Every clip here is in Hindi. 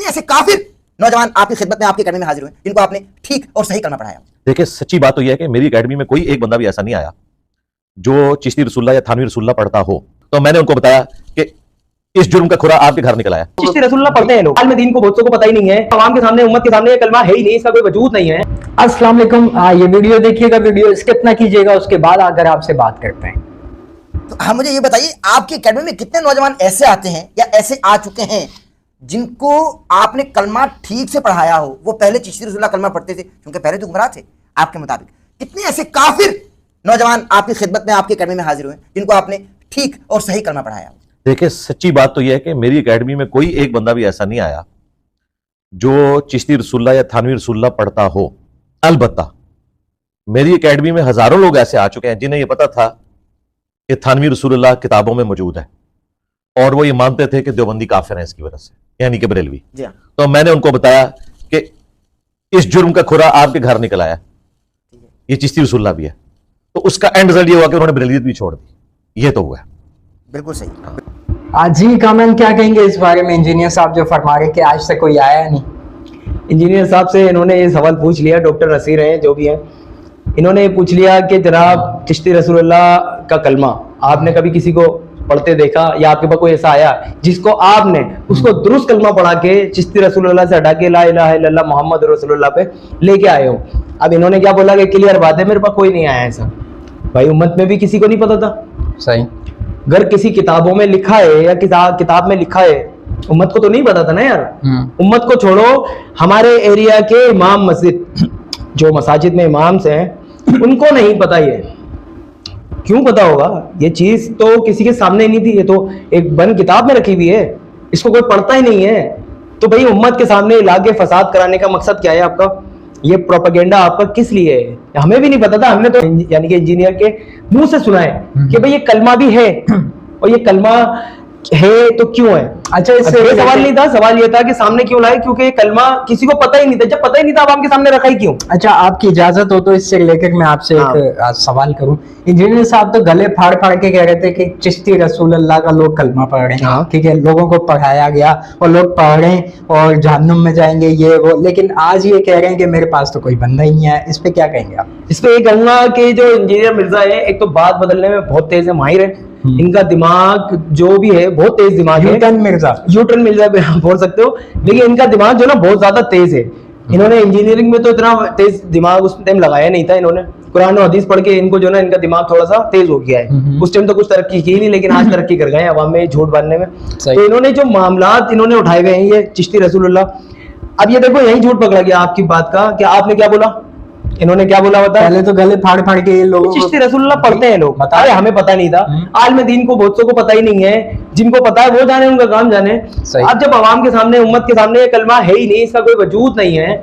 कितने ऐसे काफिर नौजवान आपकी खिदमत में आपके अकेडमी में हाजिर हुए जिनको आपने ठीक और सही कलमा पढ़ाया? देखिए, सच्ची बात तो यह है कि मेरी अकेडमी में कोई एक बंदा भी ऐसा नहीं आया जो चिश्ती रसूलुल्लाह या थानवी रसूलुल्लाह पढ़ता हो। तो मैंने उनको बताया कि इस जुर्म का खुरा आपके घर निकल आया। चिश्ती रसूलुल्लाह पढ़ते हैं लोग, आलम दीन को बहुतों को पता ही नहीं है, आवाम के सामने, उम्मत के सामने ये कलमा है ही नहीं, इसका कोई वजूद नहीं है। अस्सलाम वालेकुम। ये वीडियो देखिएगा, वीडियो स्किप ना कीजिएगा, उसके बाद अगर आपसे बात करते हैं तो हाँ, मुझे ये बताइए आपकी अकेडमी में कितने नौजवान ऐसे आते हैं या ऐसे आ चुके हैं जिनको आपने कलमा ठीक से पढ़ाया हो? वो पहले चिश्ती रसूलुल्लाह कलमा पढ़ते थे क्योंकि पहले तो गुमराह थे आपके मुताबिक। कितने ऐसे काफिर नौजवान आपकी खिदमत में आपके अकेडमी में हाजिर हुए जिनको आपने ठीक और सही कलमा पढ़ाया? देखिए, सच्ची बात तो यह है कि मेरी अकेडमी में कोई एक बंदा भी ऐसा नहीं आया जो चिश्ती रसूलुल्लाह या थानवी रसूलुल्लाह पढ़ता हो। अलबत्ता मेरी अकेडमी में हजारों लोग ऐसे आ चुके हैं जिन्हें यह पता था कि थानवी रसूलुल्लाह किताबों में मौजूद है और वो ये मानते थे कि देवबंदी काफिर हैं इसकी वजह से, यानी कि बरेलवी। तो मैंने उनको बताया कि इस जुर्म का खुरा आपके घर निकल आया, ये चिश्ती रसूलुल्लाह भी है। तो उसका एंड रिजल्ट ये हुआ कि उन्होंने बरेलवियत भी छोड़ दी। ये तो हुआ। बिल्कुल सही। जी कामन, क्या कहेंगे इस बारे में? इंजीनियर साहब जो फरमा रहे कि आज तक कोई आया नहीं। इंजीनियर साहब से इन्होंने ये सवाल पूछ लिया, डॉक्टर नसीर हैं जो भी हैं, इन्होंने ये पूछ लिया कि जनाब चिश्ती रसूलुल्लाह का कलमा आपने कभी किसी को पढ़ते देखा या आपके पास कोई ऐसा आया जिसको आपने उसको दुरुस्त कलमा पढ़ा के चिश्ती रसूलुल्लाह से हटा के ला इलाहा इल्लल्लाह मोहम्मद रसूलुल्लाह पे लेके आए हो? अब इन्होंने क्या बोला कि क्लियर बात है, मेरे पास कोई नहीं आया ऐसा। भाई उम्मत में भी किसी को नहीं पता था। सही। अगर किसी किताबों में लिखा है या किताब में लिखा है, उम्मत को तो नहीं पता था ना यार। उम्मत को छोड़ो, हमारे एरिया के इमाम मस्जिद जो मसाजिद में इमाम्स हैं उनको नहीं पता। ये क्यों पता होगा? ये चीज तो किसी के सामने नहीं थी, ये तो एक बंद किताब में रखी हुई है, इसको कोई पढ़ता ही नहीं है। तो भाई उम्मत के सामने लाके फसाद कराने का मकसद क्या है आपका? ये प्रोपेगेंडा आपका किस लिए है? हमें भी नहीं पता था, हमने तो यानी कि इंजीनियर के मुंह से सुना है कि भाई ये कलमा भी है और ये कलमा है तो क्यों है। अच्छा, इससे ये सवाल नहीं था, सवाल ये था कि सामने क्यों लाए, क्योंकि कलमा किसी को पता ही नहीं था। जब पता ही नहीं था, आवाम के सामने रखा ही क्यों? अच्छा, आपकी इजाजत हो तो इससे रिलेटेड मैं आपसे एक सवाल करूं। इंजीनियर साहब तो गले फाड़ फाड़ के कह रहे थे कि चिश्ती रसूलुल्लाह का लोग कलमा पढ़ रहे हैं, ठीक है, लोगों को पढ़ाया गया और लोग पढ़ रहे हैं और जहन्नुम में जाएंगे ये वो, लेकिन आज ये कह रहे हैं कि मेरे पास तो कोई बंदा ही नहीं है। इस पे क्या कहेंगे आप? इस पे ये कहूंगा कि जो इंजीनियर मिर्जा है, एक तो बात बदलने में बहुत तेज है, माहिर है। इनका दिमाग जो भी है बहुत तेज दिमाग है। यूटर्न मिर्जा बोल सकते हो, लेकिन इनका दिमाग जो ना बहुत ज्यादा तेज है। इन्होंने इंजीनियरिंग में तो इतना तेज दिमाग उस टाइम लगाया नहीं था। इन्होंने कुरान और हदीस पढ़ के इनको जो ना इनका दिमाग थोड़ा सा तेज हो गया है। उस टाइम तो कुछ तरक्की की नहीं, लेकिन आज तरक्की कर गए अवाम में झूठ बांधने में। तो इन्होंने जो मामलात इन्होंने उठाए हुए हैं ये चिश्ती रसूलुल्लाह, अब ये देखो यही झूठ पकड़ा गया आपकी बात का कि आपने क्या बोला, इन्होंने क्या बोला बता? पहले तो गले फाड़ फाड़ के लोग चिश्ती रसूलुल्लाह पढ़ते हैं लोग, अरे हमें पता नहीं था। आलम दीन को बहुतों को पता ही नहीं है, जिनको पता है वो जाने, उनका काम जाने। अब जब अवाम के सामने, उम्मत के सामने ये कलमा है ही नहीं, इसका कोई वजूद नहीं है,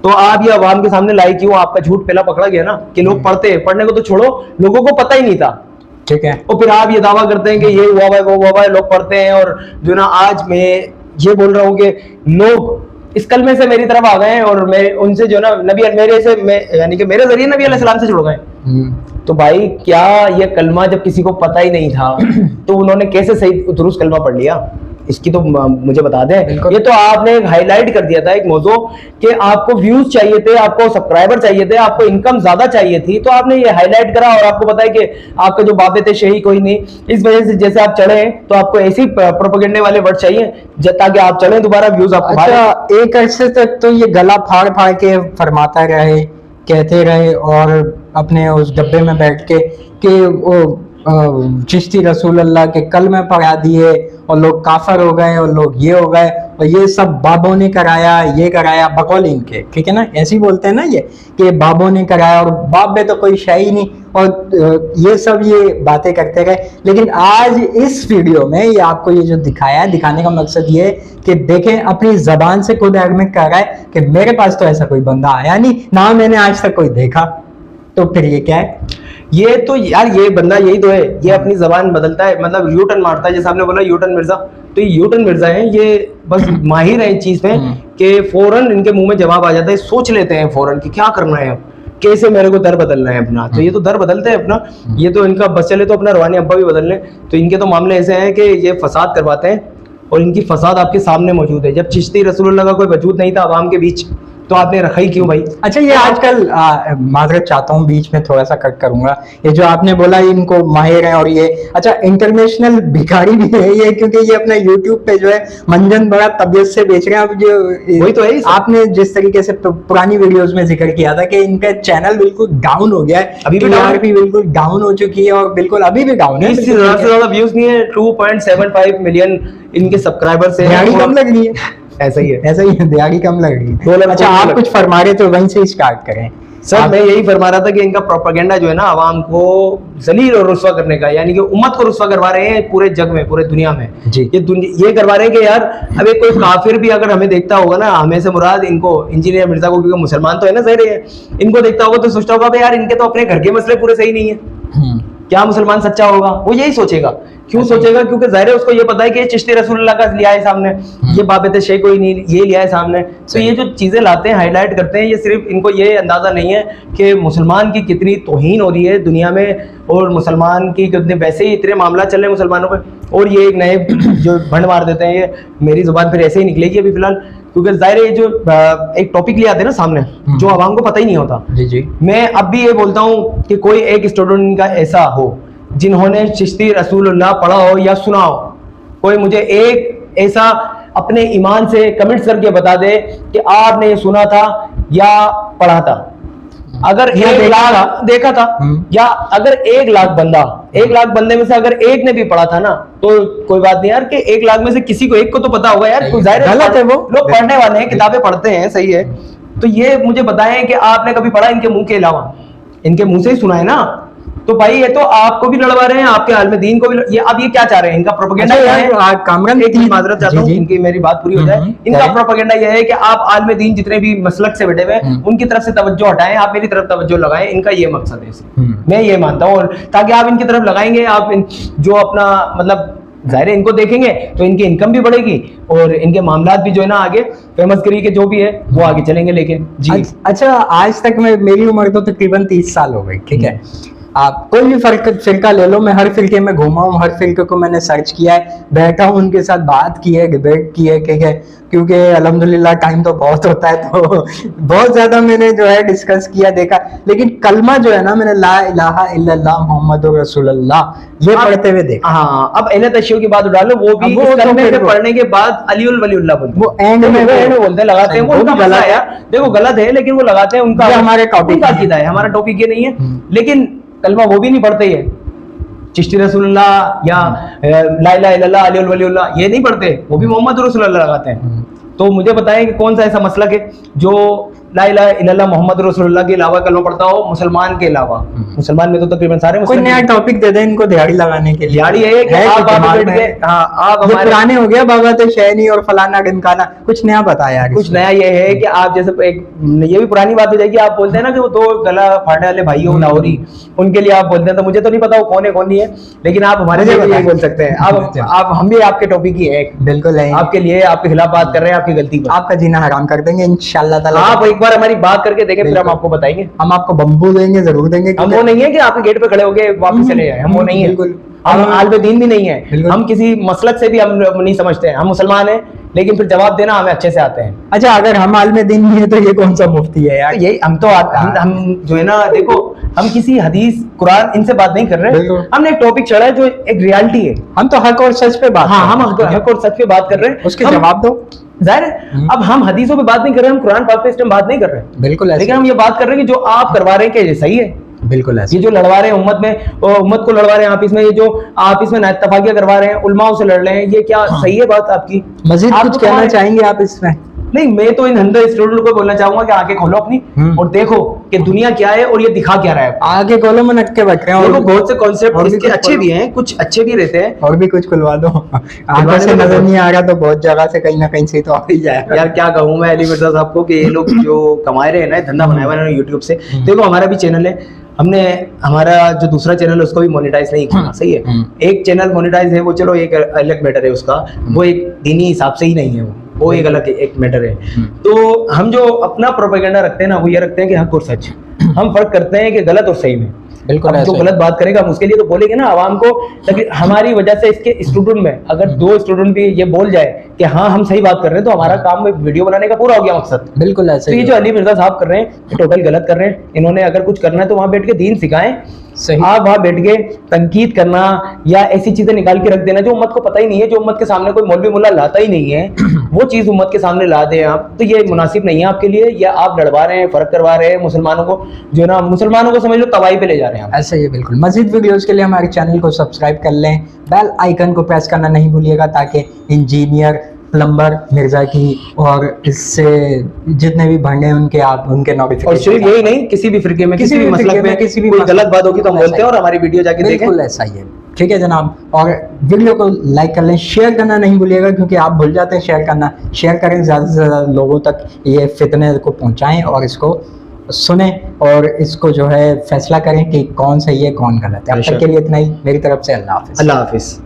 तो आप ये अवाम के सामने लाई क्यों? आपका झूठ पहला पकड़ा गया ना कि लोग पढ़ते हैं। पढ़ने को तो छोड़ो, लोगों को पता ही नहीं था, ठीक है। और फिर आप ये दावा करते हैं कि ये हुआ है वो हुआ है, लोग पढ़ते हैं। और जो ना आज मैं ये बोल रहा हूँ कि लोग इस कलमे से मेरी तरफ आ गए हैं और मैं उनसे जो ना नबी मेरे से यानी कि मेरे जरिए नबी अलैहि सलाम से जुड़ गए। तो भाई क्या ये कलमा जब किसी को पता ही नहीं था तो उन्होंने कैसे सही दुरुस्त कलमा पढ़ लिया? इसकी तो मुझे बता दें। ये तो आपने हाईलाइट कर दिया था एक मौजू कि आपको व्यूज चाहिए थे, आपको सब्सक्राइबर चाहिए थे, आपको इनकम ज्यादा चाहिए थी, तो आपने ये हाईलाइट करा और आपको पता है कि आपके जो बाबे थे शही कोई नहीं। इस वजह से जैसे आप चढ़े तो आपको ऐसे ही प्रोपेगेंडे वाले वर्ड चाहिए ताकि आप चलें दोबारा, व्यूज आपको। अच्छा, एक अरसे तक तो ये गला फाड़ फाड़ के फरमाता रहे, कहते रहे और अपने उस डब्बे में बैठ के कि वो चिश्ती रसूलुल्लाह के कलमे पढ़ा दिए और लोग काफर हो गए और लोग ये हो गए और ये सब बाबों ने कराया, ये कराया, बकौल इनके, ठीक है ना, ऐसे ही बोलते हैं ना ये कि बाबों ने कराया और बाप में तो कोई शय ही नहीं, और ये सब ये बातें करते गए। लेकिन आज इस वीडियो में ये आपको ये जो दिखाया है, दिखाने का मकसद ये है कि देखें, अपनी जबान से खुद एडमिट कर रहा है कि मेरे पास तो ऐसा कोई बंदा आया नहीं, ना मैंने आज तक कोई देखा। तो फिर ये क्या है? ये तो यार ये बंदा यही तो है, ये अपनी जबान बदलता है, मतलब यू टर्न मारता है। जैसे आपने बोला यू टर्न मिर्जा, तो ये यू टर्न मिर्जा है, ये बस माहिर है इस चीज में कि फौरन इनके मुंह में जवाब आ जाता है, सोच लेते हैं फौरन कि क्या करना है, अब कैसे मेरे को दर बदलना है अपना। तो ये तो दर बदलते हैं अपना, ये तो इनका बस चले तो अपना रवानी अब्बा भी बदल लें। तो इनके तो मामले ऐसे हैं कि ये फसाद करवाते हैं और इनकी फसाद आपके सामने मौजूद है। जब चिश्ती रसूलुल्लाह का कोई वजूद नहीं था अवाम के बीच, तो आपने रखा ही क्यों भाई? अच्छा, ये आजकल माजरत चाहता हूँ, बीच में थोड़ा सा कट करूंगा, ये जो आपने बोला इनको माहिर है और ये अच्छा इंटरनेशनल भिखारी भी है ये, क्योंकि ये अपना यूट्यूब पे जो है मंजन बड़ा तबीयत से बेच रहे हैं। अब जो वही तो है, आपने जिस तरीके से पुरानी वीडियोस में जिक्र किया था कि इनका चैनल बिल्कुल डाउन हो गया है, अभी भी TRP बिल्कुल डाउन हो चुकी है और बिल्कुल अभी भी डाउन है, इससे ज्यादा व्यूज नहीं है, 2.75 मिलियन इनके सब्सक्राइबर से दिहाड़ी कम लग रही है। ऐसा ही है, ऐसा ही है, दिहाड़ी कम लग रही है। अच्छा, आप कुछ फरमा रहे तो वहीं से स्टार्ट करें। सर मैं यही फरमा रहा था कि इनका प्रोपेगेंडा जो है ना आवाम को जलील और रुस्वा करने का, यानी कि उम्मत को रुस्वा करवा रहे हैं पूरे जग में, पूरे दुनिया में जी। ये करवा रहे हैं कि यार अब एक कोई काफिर भी अगर हमें देखता होगा ना, हमें से मुराद इनको इंजीनियर मिर्जा को, क्योंकि मुसलमान तो है ना, सही है, इनको देखता होगा तो सोचता होगा यार इनके तो अपने घर के मसले पूरे सही नहीं है, क्या मुसलमान सच्चा होगा? वो यही सोचेगा। क्यों सोचेगा? क्योंकि जाहिर है उसको ये पता है कि चिश्ती रसूलुल्लाह का लिया है सामने, ये बाबत शेख कोई नहीं, ये लिया है सामने। तो ये जो चीजें लाते हैं, हाईलाइट करते हैं, ये सिर्फ इनको ये अंदाजा नहीं है कि मुसलमान की कितनी तौहीन हो रही है दुनिया में, और मुसलमान की कितने, वैसे ही इतने मामला चल रहे हैं मुसलमानों पे, और ये एक नए जो भंड मार देते हैं। ये मेरी जुबान फिर ऐसे ही निकलेगी अभी फिलहाल, क्योंकि जाहिर है ये जो एक टॉपिक ले आते हैं ना सामने, जो आवाम को पता ही नहीं होता। जी जी। मैं अब भी ये बोलता हूँ कि कोई एक स्टूडेंट का ऐसा हो जिन्होंने चिश्ती रसूलुल्लाह पढ़ा हो या सुना हो, कोई मुझे एक ऐसा अपने ईमान से कमेंट्स करके बता दे कि आपने ये सुना था या पढ़ा था। अगर 1,00,000 देखा था, या अगर 1,00,000 बंदे में से अगर एक ने भी पढ़ा था ना, तो कोई बात नहीं यार, कि 1,00,000 में से किसी को एक को तो पता होगा यार। जाहिर है गलत है, वो लोग पढ़ने वाले हैं, किताबें पढ़ते हैं, सही है। तो ये मुझे बताएं कि आपने कभी पढ़ा इनके मुंह के अलावा? इनके मुंह से ही सुना है ना, तो भाई ये तो आपको भी लड़वा रहे हैं, आपके आलम दीन को भी ये अब ये क्या चाह रहे हैं? इनका प्रोपेगेंडा क्या है? कामरान एक माजरत चाहता हूं, इनकी मेरी बात पूरी हो जाए। इनका प्रोपेगेंडा यह है कि आप आलम दीन जितने भी मसलक से बैठे हुए उनकी तरफ से तवज्जो हटाएं, आप मेरी तरफ तवज्जो लगाएं। इनका ये मकसद है, मैं ये मानता हूं। और ताकि आप इनकी तरफ लगाएंगे, आप जो अपना मतलब जाहिर है इनको देखेंगे तो इनकी इनकम भी बढ़ेगी, और इनके मामलात भी जो है ना आगे फेमस करी के जो भी है वो आगे चलेंगे। लेकिन जी अच्छा, आज तक मेरी उम्र तो तकरीबन 30 साल हो गई, ठीक है। आप कोई भी फिरका ले लो, मैं हर फिरके में घूमा हूँ, हर फिरके को मैंने सर्च किया है, बैठा हूँ, उनके साथ बात की है, डिबेट की है, ठीक है, क्योंकि अल्हम्दुलिल्लाह टाइम तो बहुत होता है, तो बहुत ज्यादा मैंने जो है डिस्कस किया, देखा। लेकिन कलमा जो है ना, मैंने ला इलाहा इल्लल्लाह मुहम्मदुर रसूलुल्लाह ये पढ़ते हुए देखा। हाँ, अब अहले तशय्युअ की बात उठा लो, वो भी इस कलमे के पढ़ने के बाद अलीउल वलीउल्लाह बोलते हैं, वो एंड में बोलते हैं, लगाते हैं, वो गलत है। देखो गलत है, लेकिन वो लगाते हैं, उनका हमारे टॉपिक का अकीदा है, हमारा टॉपिक ये नहीं है। लेकिन कलमा वो भी नहीं पढ़ते है, चिश्ती रसूलुल्लाह या ला इलाहा इल्लल्लाह अलीउल वलीउल्लाह ये नहीं पढ़ते, वो भी मोहम्मद रसूलुल्लाह लगाते हैं। तो मुझे बताएं कि कौन सा ऐसा मसलक है जो ला इलाहा इल्लल्लाह मोहम्मद रसूलुल्लाह के अलावा कलमा पढ़ता हो, मुसलमान के अलावा? मुसलमान में तो तकरीबन सारे कोई नया टॉपिक दे दे इनको दिहाड़ी लगाने के लिए। दिहाड़ी है कि आप ये पुराने हो गया, बाबा तो शैनी और फलाना ढिमकाना, कुछ नया बताया। कुछ नया ये है कि आप जैसे एक ये भी पुरानी बात हो जाएगी, आप बोलते हैं ना कि वो दो गला फाड़ने वाले भाई हो लाहौरी, उनके लिए आप बोलते हैं, तो मुझे तो नहीं पता वो कौन है कौन नहीं है, लेकिन आप हमारे लिए यही बोल सकते हैं। आप हम भी आपके टॉपिक ही है, बिल्कुल है, आपके लिए, आपके खिलाफ बात कर रहे हैं, आपकी गलती पर आपका जीना हराम कर देंगे इंशाल्लाह ताला। आप एक बार हमारी बात करके देखें, फिर हम आपको बताएंगे। हम आपको बम्बू देंगे, जरूर देंगे। हम वो नहीं है कि आपके गेट पे खड़े होके वापस चले जाए, हम वो नहीं है, बिल्कुल। हम आलम दीन भी नहीं है, हम किसी मसलक से भी हम नहीं समझते हैं, हम मुसलमान हैं, लेकिन फिर जवाब देना हमें अच्छे से आते हैं। अच्छा, अगर हम आलम दीन नहीं है तो ये कौन सा मुफ्ती है यार? यही हम तो हम जो है ना, देखो हम किसी हदीस कुरान इनसे बात नहीं कर रहे, हमने एक टॉपिक चढ़ा है जो एक रियलिटी है, हम तो हक और सच पे बात। हाँ, हम हक और सच पे बात कर रहे हैं, उसके जवाब दो। जाहिर है अब हम हदीसों पे बात नहीं कर रहे, हम कुरान पाक पे इस टाइम बात नहीं कर रहे, बिल्कुल, लेकिन हम ये बात कर रहे हैं कि जो आप करवा रहे हैं क्या ये सही है? बिल्कुल ऐसे। ये जो लड़वा रहे हैं उम्मत में, उम्मत को लड़वा रहे हैं आपस में, ये जो आपस में नाइतफाकियां करवा रहे हैं, उलमाओं से लड़ रहे हैं, ये क्या सही है बात आपकी? मजीद कुछ कहना चाहेंगे आप इसमें? नहीं, मैं तो इन 100 स्टूडेंट को बोलना चाहूंगा कि आंखें खोलो अपनी और देखो कि दुनिया क्या है और ये दिखा क्या रहा है। आगे खोलो में नटके बैठ रहे हैं, और बहुत से कॉन्सेप्ट इसके अच्छे भी हैं, कुछ अच्छे भी रहते हैं, और भी कुछ खुलवा दो। आंखों से नजर नहीं आ रहा तो बहुत जगह से कहीं ना कहीं से तो आ ही जाएगा। यार क्या कहूँ मैं अली मिर्जा साहब को कि ये लोग जो कमाए रहे हैं ना, धंधा बनाया हुआ है यूट्यूब से। देखो हमारा भी चैनल है, हमने हमारा जो दूसरा चैनल है उसको भी मोनेटाइज नहीं किया, सही है। एक चैनल मोनेटाइज है, वो चलो एक अलग मैटर है उसका, वो एक दीनी हिसाब से ही नहीं है, वो एक अलग एक मैटर है। तो हम जो अपना प्रोपेगेंडा रखते हैं ना, वो ये रखते हैं कि हक और सच, हम फर्क करते हैं कि गलत और सही में। बिल्कुल अब जो ऐसा ही। गलत बात करेगा हम उसके लिए तो बोलेंगे ना आवाम को, ताकि हमारी वजह से इसके स्टूडेंट में अगर 2 स्टूडेंट भी ये बोल जाए कि हाँ हम सही बात कर रहे हैं, तो हमारा काम में वीडियो बनाने का पूरा हो गया मकसद। बिल्कुल ऐसे तो ये ही जो अली मिर्जा साहब कर रहे हैं ये टोटल गलत कर रहे हैं। इन्होंने अगर कुछ करना है तो वहां बैठ के दीन सिखाएं। सही। आप वहां बैठ के तनकीद करना या ऐसी चीजें निकाल के रख देना जो उम्मत को पता ही नहीं है, जो उम्मत के सामने कोई मौलवी मुल्ला लाता ही नहीं है, वो चीज उम्मत के सामने ला दें आप, तो ये मुनासिब नहीं है आपके लिए। या आप लड़वा रहे हैं, फर्क करवा रहे हैं मुसलमानों को, जो ना मुसलमानों को समझ लो तबाही पे ले जा रहे हैं आप। ऐसा ही है बिल्कुल। मजीद वीडियोस के लिए हमारे चैनल को सब्सक्राइब कर लें, बेल आइकन को प्रेस करना नहीं भूलिएगा, ताकि इंजीनियर, प्लम्बर मिर्जा की और इससे जितने भी भरने हैं उनके आप उनके और नोटिफिकेशन। सिर्फ यही नहीं, किसी भी फिरके में, किसी भी मसलक में किसी भी कोई मसलक गलत बात होगी तो हम ऐसा बोलते हैं और हमारी वीडियो जाके देखें। बिल्कुल ऐसा ही है। ठीक है जनाब, और वीडियो को लाइक कर लें, शेयर करना नहीं भूलिएगा, क्योंकि आप भूल जाते हैं शेयर करना। शेयर करें, ज़्यादा से ज़्यादा लोगों तक ये फितने को पहुंचाएं और इसको सुने और इसको जो है फैसला करें कि कौन सही है कौन गलत है। अब तक के लिए इतना ही, मेरी तरफ से अल्लाह हाफिज़। अल्लाह हाफिज।